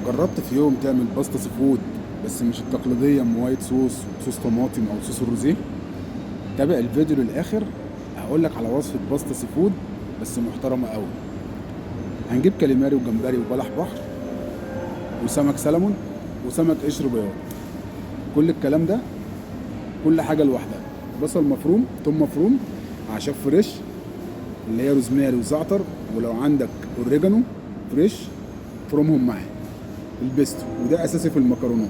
جربت في يوم تعمل باستا سي فود بس مش التقليدية ام وايت صوص وصوص طماطم او صوص الروزيه؟ تابع الفيديو للاخر. هقول لك على وصفة باستا سي فود بس محترمة قوي. هنجيب كاليماري وجمبري وبلح بحر وسمك سلمون وسمك قشر بياض. كل الكلام ده كل حاجة لوحدها. بصل مفروم، ثوم مفروم، اعشاب فريش اللي هي روزماري وزعتر، ولو عندك اوريجانو فريش فرمهم معاه. البيستو وده اساسي في المكرونات.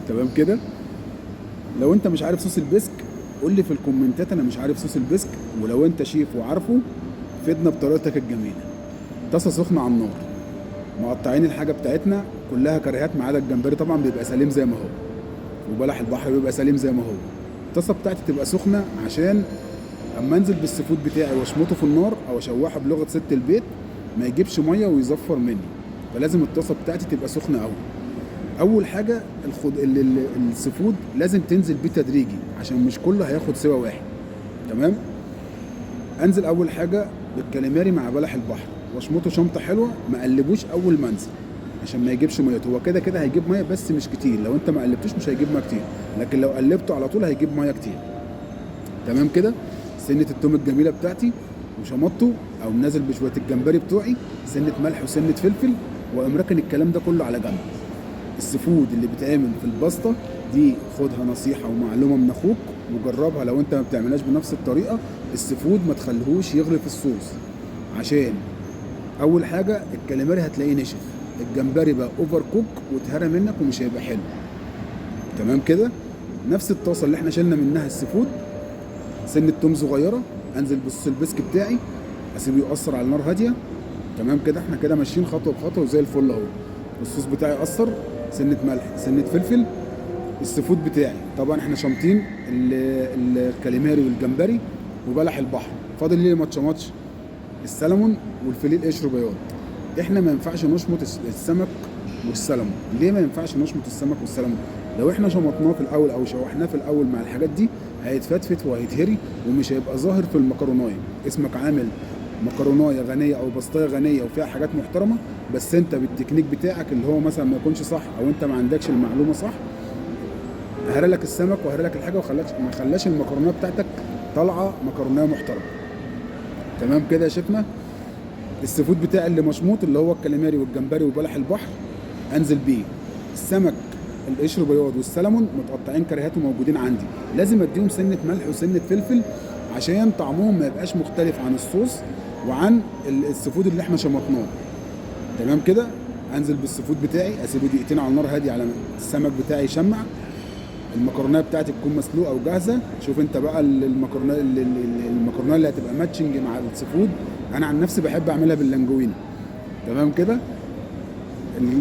تمام كده. لو انت مش عارف صوص البيسك قول لي في الكومنتات انا مش عارف صوص البيسك، ولو انت شيف وعارفه فيدنا بطريقتك الجميله. طاسه سخنه على النار، مقطعين الحاجه بتاعتنا كلها كريهات ما عدا الجمبري طبعا بيبقى سليم زي ما هو، وبلح البحر بيبقى سليم زي ما هو. الطاسه بتاعتي تبقى سخنه عشان اما انزل بالسفود بتاعي واشمطه في النار او اشوحه بلغه ست البيت ما يجيبش ميه ويزفر مني، فلازم الطاسه بتاعتي تبقى سخنه قوي. اول حاجه السفود لازم تنزل بيه تدريجي عشان مش كله هياخد سوا واحد. تمام. انزل اول حاجه بالكاليماري مع بلح البحر واشمطه شمطه حلوه، ما اقلبوش اول ما انزل عشان ما يجيبش ميته. هو كده كده هيجيب ميه بس مش كتير، لو انت ما قلبتوش مش هيجيب ميه كتير، لكن لو قلبته على طول هيجيب ميه كتير. تمام كده. سنه التوم الجميله بتاعتي وشمطته، او نازل بشويه الجمبري بتوعي، سنه ملح وسنه فلفل، وامركن الكلام ده كله على جنب. السفود اللي بيتعمل في الباستا دي خدها نصيحة ومعلومة من اخوك وجربها لو انت ما بتعملهاش بنفس الطريقة. السفود ما تخليهوش يغلي في الصوص، عشان اول حاجة الكاليماري هتلاقيه نشف، الجمبري بقى اوفر كوك واتهرى منك ومش هيبقى حلو. تمام كده. نفس الطاسة اللي احنا شلنا منها السفود، سنة توم صغيرة، انزل بالصوص البسك بتاعي اسيبه يقصر على نار هادية. تمام كده. احنا كده ماشيين خطوة بخطوة وزي الفل اهو. الصوص بتاعي قصر، سنة ملح سنة فلفل. السفود بتاعي طبعا احنا شامطين الكاليماري والجمبري وبلح البحر، فاضل لي ماتش السلمون والفيليه القشر بياض. احنا ما ينفعش نشمط السمك والسلمون. ليه ما ينفعش نشمط السمك والسلمون؟ لو احنا شمطناه في الاول او شوحناه في الاول مع الحاجات دي هيتفتفت وهيتهري ومش هيبقى ظاهر في المكرونايه. اسمك عامل مكرونايه غنيه او بسطايه غنيه وفيها حاجات محترمه، بس انت بالتكنيك بتاعك اللي هو مثلا ما يكونش صح او انت ما عندكش المعلومه صح، هرى لك السمك وهرى لك الحاجه ما خلاش المكرونه بتاعتك طالعه مكرونيه محترمه. تمام كده يا شيفنا. السفود بتاعي اللي مشموط اللي هو الكاليماري والجمبري وبلح البحر انزل بيه. السمك القشر بياض والسلمون متقطعين كريهات وموجودين عندي، لازم اديهم سنه ملح وسنه فلفل عشان طعمهم ما يبقاش مختلف عن الصوص وعن السفود اللي احنا شمطناه. تمام كده. انزل بالسفود بتاعي اسيبه دقيقتين على نار هاديه على السمك بتاعي يشمع. المكرونه بتاعتي تكون مسلوقه وجاهزه. شوف انت بقى المكرونه اللي هتبقى ماتشنج مع السفود. انا عن نفسي بحب اعملها باللانجوينا. تمام كده.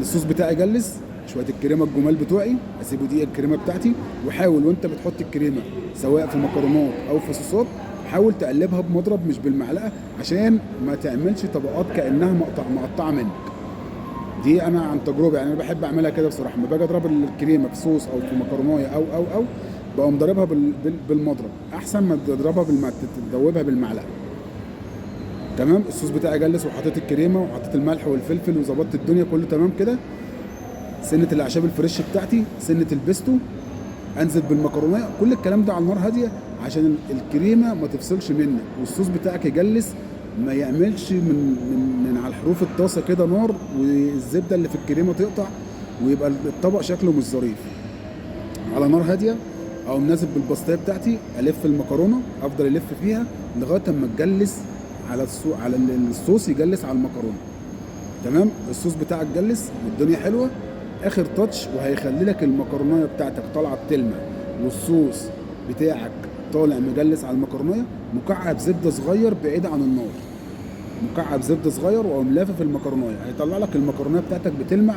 الصوص بتاعي جلس، شويه الكريمه الجمال بتوعي اسيبه دقيقه الكريمه بتاعتي. وحاول وانت بتحط الكريمه سواء في مكرونات او في صوصات حاول تقلبها بمضرب مش بالمعلقه عشان ما تعملش طبقات كانها مقطعه منك. دي انا عن تجربه، يعني انا بحب اعملها كده بصراحه. لما باجي اضرب الكريمه في صوص او في مكرونايه او بقوم ضاربها بالمضرب احسن ما تضربها تدوبها بالمعلقه. تمام. الصوص بتاعي جلس وحطيت الكريمه وحطيت الملح والفلفل وظبطت الدنيا كله تمام كده. سنه الاعشاب الفريش بتاعتي، سنه البيستو، انزل بالمكرونه. كل الكلام ده على النار هاديه عشان الكريمه ما تفصلش منك والصوص بتاعك يجلس، ما يعملش من على الحروف الطاسه كده نار والزبده اللي في الكريمه تقطع ويبقى الطبق شكله مش ظريف. على نار هاديه اقوم نازل بالبسطايه بتاعتي، الف المكرونه، افضل الف فيها لغايه اما تجلس على الصوص يجلس على المكرونه. تمام. الصوص بتاعك جلس والدنيا حلوه. اخر تاتش وهيخلي لك المكرونه بتاعتك طالعه بتلمع والصوص بتاعك طالع مجلس على المكرونه. مكعب زبده صغير بعيد عن النار، مكعب زبده صغير واقوم لافف المكرونه، هيطلع لك المكرونه بتاعتك بتلمع،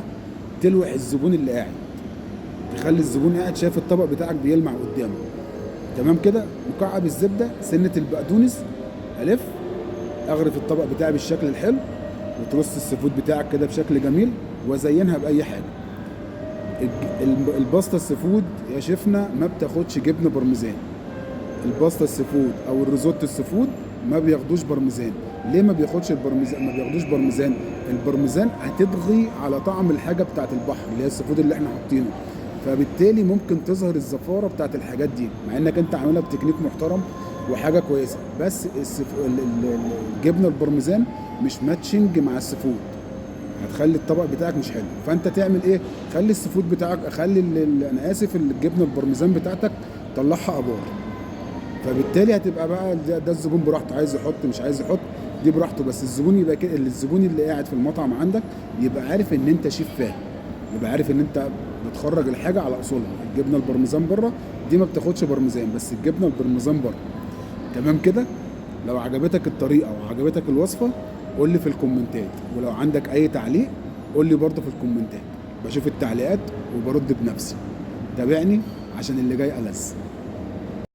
تلوح الزبون اللي قاعد، تخلي الزبون قاعد شايف الطبق بتاعك بيلمع قدامه. تمام كده. مكعب الزبده، سنه البقدونس، الف اغرف الطبق بتاعي بالشكل الحلو وترص السفود بتاعك كده بشكل جميل وازينها باي حاجه. الباستا السفود يا شيفنا ما بتاخدش جبنه بارميزان. الباستا السفود او الريزوتو السفود ما بياخدوش بارميزان، ليه ما بياخدش البرميزان، ما بياخدوش برميزان؟ البرميزان هتطغي على طعم الحاجه بتاعت البحر اللي هي السفود اللي احنا حاطينه، فبالتالي ممكن تظهر الزفاره بتاعت الحاجات دي، مع انك انت عاملها بتكنيك محترم وحاجه كويسه، بس الجبنه البرميزان مش ماتشنج مع السفود، هتخلي الطبق بتاعك مش حلو. فانت تعمل ايه؟ خلي السفود بتاعك، خلي انا اسف الجبنه البرميزان بتاعتك طلعها ابار، فبالتالي هتبقى بقى ده الزبون براحته، عايز يحط مش عايز يحط دي براحته، بس الزبون يبقى كده، الزبون اللي قاعد في المطعم عندك يبقى عارف ان انت شيف فاهم، يبقى عارف ان انت بتخرج الحاجه على اصولها. الجبنه البرميزان بره دي ما بتاخدش برميزان، بس الجبنه البرميزان بره. تمام كده؟ لو عجبتك الطريقه وعجبتك الوصفه قول لي في الكومنتات، ولو عندك اي تعليق قول لي برضه في الكومنتات، بشوف التعليقات وبرد بنفسي. تابعني عشان اللي جاي ألذ.